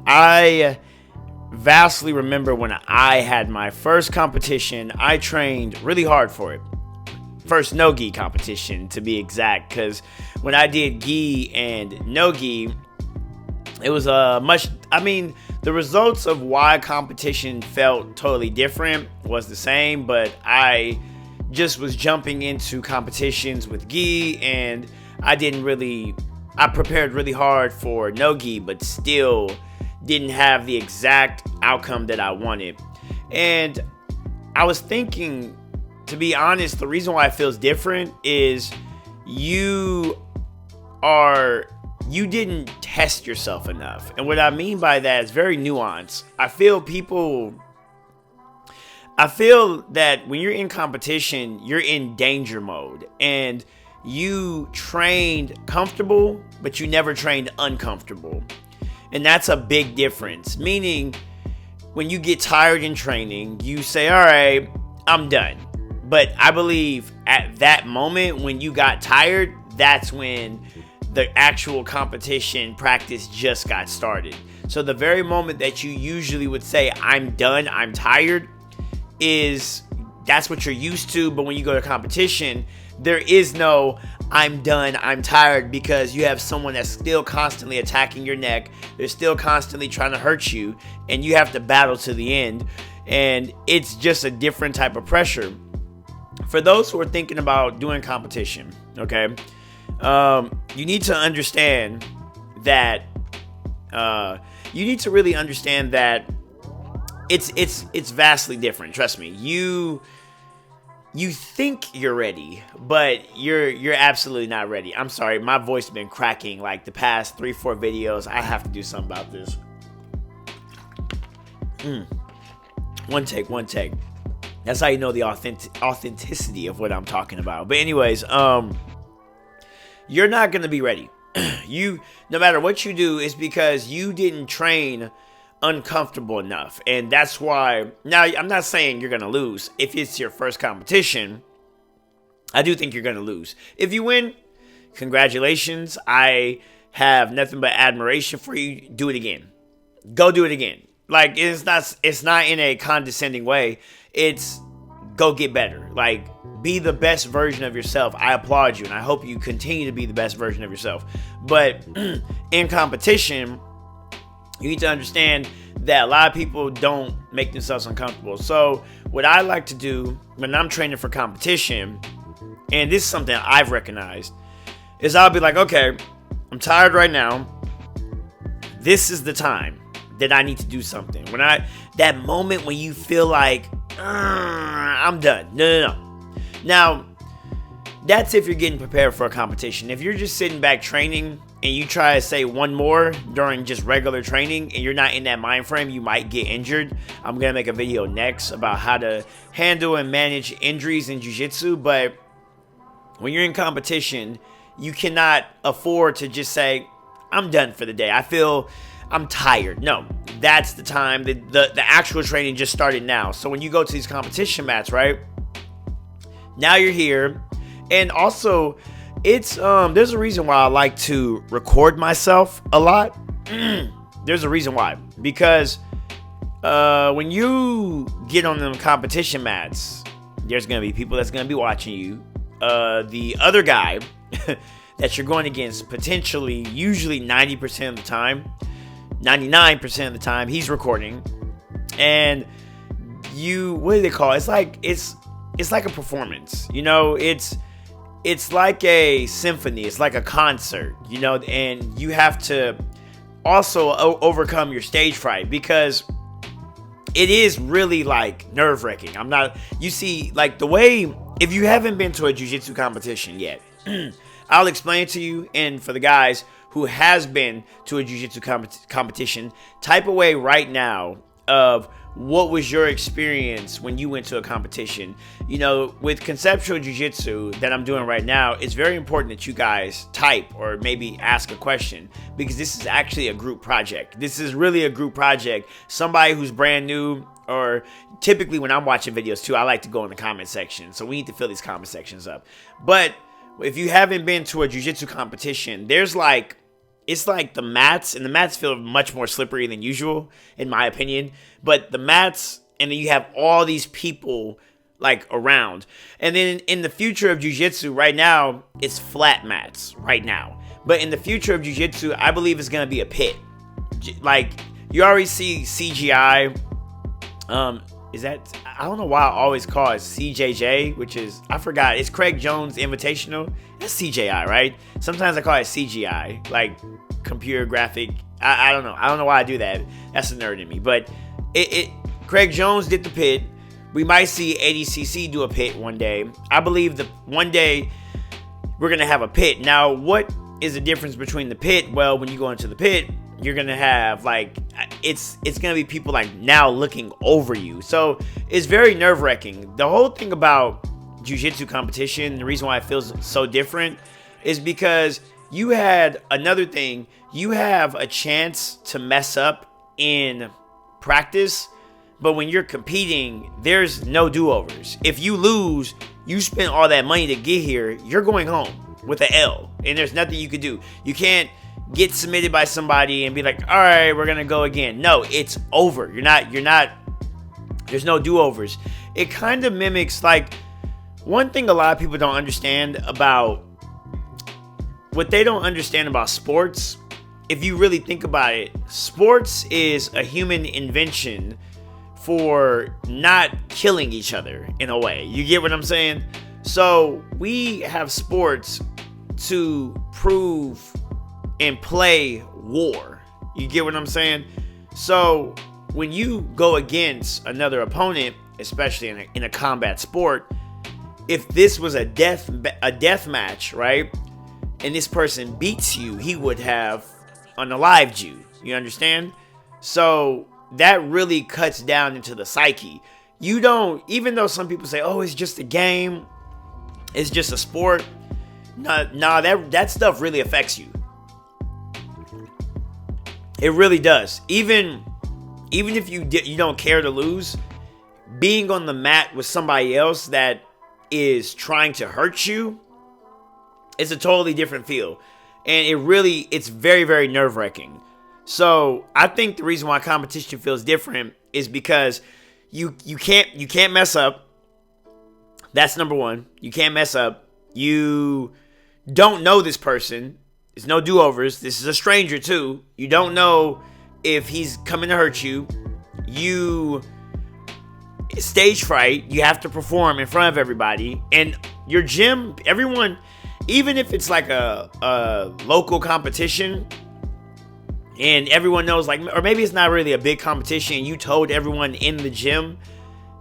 I vastly remember when I had my first competition. I trained really hard for it. First no-gi competition, to be exact, because when I did gi and no-gi, it was the results of why competition felt totally different was the same, but I just was jumping into competitions with gi, and I prepared really hard for no-gi, but still didn't have the exact outcome that I wanted. And I was thinking, to be honest, the reason why it feels different is you didn't test yourself enough. And what I mean by that is very nuanced. I feel that when you're in competition, you're in danger mode, and you trained comfortable, but you never trained uncomfortable. And that's a big difference. Meaning, when you get tired in training, you say, all right, I'm done. But I believe at that moment when you got tired, that's when the actual competition practice just got started. So the very moment that you usually would say, I'm done, I'm tired, that's what you're used to. But when you go to competition, there is no I'm done, I'm tired, because you have someone that's still constantly attacking your neck. They're still constantly trying to hurt you, and you have to battle to the end. And it's just a different type of pressure. For those who are thinking about doing competition, okay, you need to understand that you need to really understand that it's vastly different. Trust me. You think you're ready, but you're absolutely not ready. I'm sorry, my voice has been cracking like the past 3-4 videos. I have to do something about this. One take. That's how you know the authenticity of what I'm talking about. But anyways, you're not gonna be ready. No matter what you do, it's because you didn't train uncomfortable enough. And that's why, now I'm not saying you're gonna lose. If it's your first competition, I do think you're gonna lose. If you win, congratulations. I have nothing but admiration for you. Do it again. Go do it again. Like, it's not in a condescending way. It's go get better. Like, be the best version of yourself. I applaud you, and I hope you continue to be the best version of yourself. But in competition, you need to understand that a lot of people don't make themselves uncomfortable. So what I like to do when I'm training for competition, and this is something I've recognized, is I'll be like, okay, I'm tired right now. This is the time that I need to do something. That moment when you feel like, I'm done. No. Now, that's if you're getting prepared for a competition. If you're just sitting back training and you try to say one more during just regular training and you're not in that mind frame, you might get injured. I'm going to make a video next about how to handle and manage injuries in Jiu-Jitsu. But when you're in competition, you cannot afford to just say, I'm done for the day. I feel I'm tired. No, that's the time. The actual training just started now. So when you go to these competition mats, right? Now you're here. And also, it's there's a reason why I like to record myself a lot. There's a reason why. Because when you get on them competition mats, there's going to be people that's going to be watching you. The other guy that you're going against, potentially, usually 90% of the time, 99% of the time, he's recording. And what do they call it? It's like a performance. You know, it's like a symphony. It's like a concert, you know, and you have to also overcome your stage fright, because it is really like nerve-wracking. You see, like, the way, if you haven't been to a jiu-jitsu competition yet, I'll explain it to you. And for the guys who has been to a jiu-jitsu competition, type away right now of what was your experience when you went to a competition. You know, with conceptual jiu-jitsu that I'm doing right now, it's very important that you guys type or maybe ask a question, because this is actually a group project. This is really a group project. Somebody who's brand new, or typically when I'm watching videos too, I like to go in the comment section. So we need to fill these comment sections up. But if you haven't been to a jiu-jitsu competition, there's like it's like the mats, and the mats feel much more slippery than usual, in my opinion. But the mats, and then you have all these people like around. And then in the future of jiu-jitsu, right now, it's flat mats right now. But in the future of jiu-jitsu, I believe it's gonna be a pit. Like, you already see CGI. Is that, I don't know why I always call it CJJ, which is, I forgot, it's Craig Jones Invitational. That's CJI, right? Sometimes I call it CGI, like computer graphic. I don't know. I don't know why I do that. That's a nerd in me. But Craig Jones did the pit. We might see ADCC do a pit one day. I believe that one day we're going to have a pit. Now, what is the difference between the pit? Well, when you go into the pit, you're going to have like, it's going to be people like now looking over you. So it's very nerve-wracking. The whole thing about jiu-jitsu competition, the reason why it feels so different is because you had another thing. You have a chance to mess up in practice, but when you're competing, there's no do-overs. If you lose, you spent all that money to get here, you're going home with an L, and there's nothing you can do. You can't get submitted by somebody and be like, all right, we're gonna go again. No, it's over. You're not, there's no do-overs. It kind of mimics, like, one thing a lot of people don't understand about, what they don't understand about sports, if you really think about it, sports is a human invention for not killing each other in a way. You get what I'm saying? So we have sports to prove and play war. You get what I'm saying? So when you go against another opponent, especially in a combat sport, if this was a death match, right, and this person beats you, he would have unalived you. You understand? So that really cuts down into the psyche. You don't, even though some people say, oh, it's just a game, it's just a sport. No, that stuff really affects you. It really does. Even if you don't care to lose, being on the mat with somebody else that is trying to hurt you, it's a totally different feel. And it's very, very nerve-wracking. So I think the reason why competition feels different is because you can't mess up. That's number one. You can't mess up. You don't know this person. There's no do-overs. This is a stranger too. You don't know if he's coming to hurt you. Stage fright. You have to perform in front of everybody. And your gym, everyone, even if it's like a local competition and everyone knows, like, or maybe it's not really a big competition and you told everyone in the gym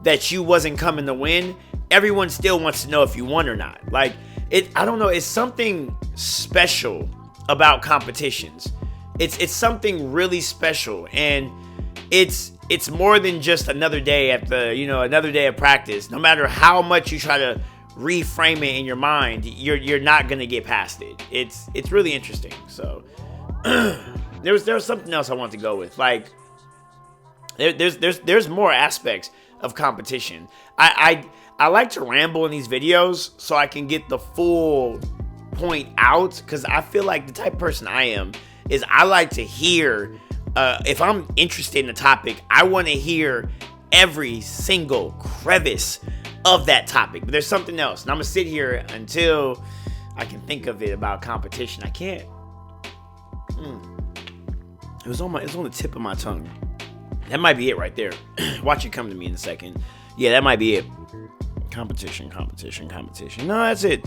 that you wasn't coming to win, everyone still wants to know if you won or not. Like, I don't know, it's something special about competitions. It's something really special, and it's more than just another day another day of practice. No matter how much you try to reframe it in your mind, you're not gonna get past it. It's really interesting. So there was something else I want to go with. Like, there's more aspects of competition. I like to ramble in these videos so I can get the full point out, because I feel like the type of person I am is I like to hear, if I'm interested in a topic, I want to hear every single crevice of that topic. But there's something else, and I'm gonna sit here until I can think of it about competition. I can't. It was on the tip of my tongue. That might be it right there. Watch it come to me in a second. Yeah, that might be it. Competition. No, that's it.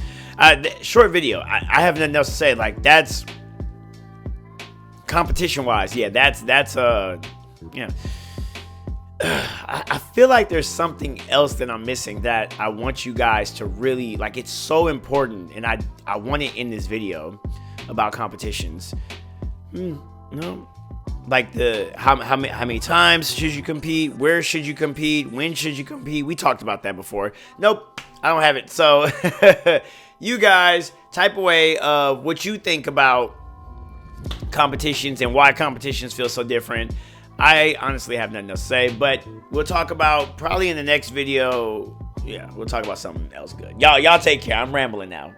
Short video. I have nothing else to say. Like, that's competition wise. Yeah, that's yeah. I feel like there's something else that I'm missing that I want you guys to really, like, it's so important, and I want it in this video about competitions. No. Like how many times should you compete? Where should you compete? When should you compete? We talked about that before. Nope, I don't have it. So you guys type away of what you think about competitions and why competitions feel so different. I honestly have nothing else to say, but we'll talk about probably in the next video. Yeah, we'll talk about something else good. Y'all take care. I'm rambling now.